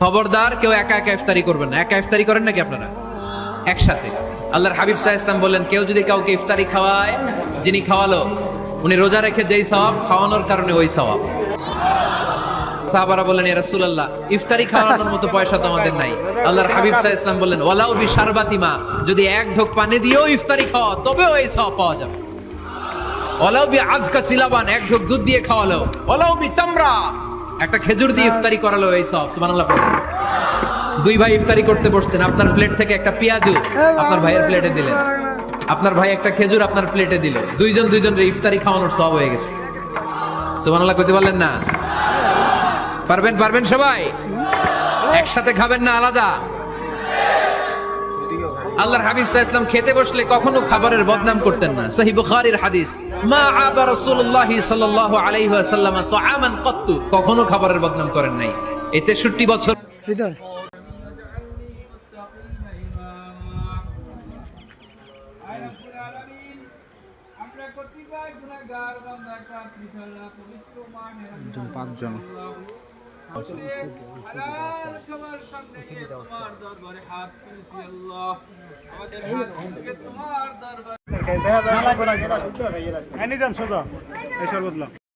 খবরদার কেউ একা একা ইফতারি করবেন না। একা ইফতারি করেন নাকি আপনারা? একসাথে। আল্লাহর হাবিব সাল্লাল্লাহু আলাইহি ওয়াসাল্লাম বললেন, কেউ যদি কাউকে ইফতারি খাওয়ায়, যিনি খাওয়ালো উনি রোজা রেখে যেই সওয়াব, খাওয়ানোর কারণে ওই সওয়াব। সাহাবারা বললেন, ইয়া রাসূলুল্লাহ, ইফতারি খাওয়ানোর মতো পয়সা তো আমাদের নাই। আল্লাহর হাবিব সাল্লাল্লাহু আলাইহি ওয়াসাল্লাম বললেন, ওয়ালাউ বিশারবাতিমা, যদি এক ঢোক পানি দিয়েও ইফতারি খাওয়া, তবেও এই সওয়াব পাওয়া যাবে। ওয়ালাউ বিআযকা চিলাবান, এক ঢোক দুধ দিয়ে খাওয়ালো। ওয়ালাউ বিতামরা, একটা খেজুর দিয়ে ইফতারি করালো, এই সওয়াব। সুবহানাল্লাহ পড়েন। দুই ভাই ইফতারি করতে বসছেন, আপনার প্লেট থেকে একটা পেঁয়াজু আপনার ভাইয়ের প্লেটে দিলেন, আপনার ভাই একটা খেজুর আপনার প্লেটে দিল, দুইজনের ইফতারি খাওয়ানোর সওয়াব হয়ে গেছে। সুবহানাল্লাহ কইতে পারলেন না? পারবেন সবাই? একসাথে খাবেন না আলাদা? আল্লাহর হাবিব সাল্লাল্লাহু আলাইহি ওয়াসাল্লাম খেতে বসলে কখনো খাবারের বদনাম করতেন না। সহিহ বুখারীর হাদিস, মা আবা রাসূলুল্লাহ সাল্লাল্লাহু আলাইহি ওয়াসাল্লাম তুআমান কত্তু, কখনো খাবারের বদনাম করেন নাই। এই 63 বছর পাঁচজন তোমার দরবারে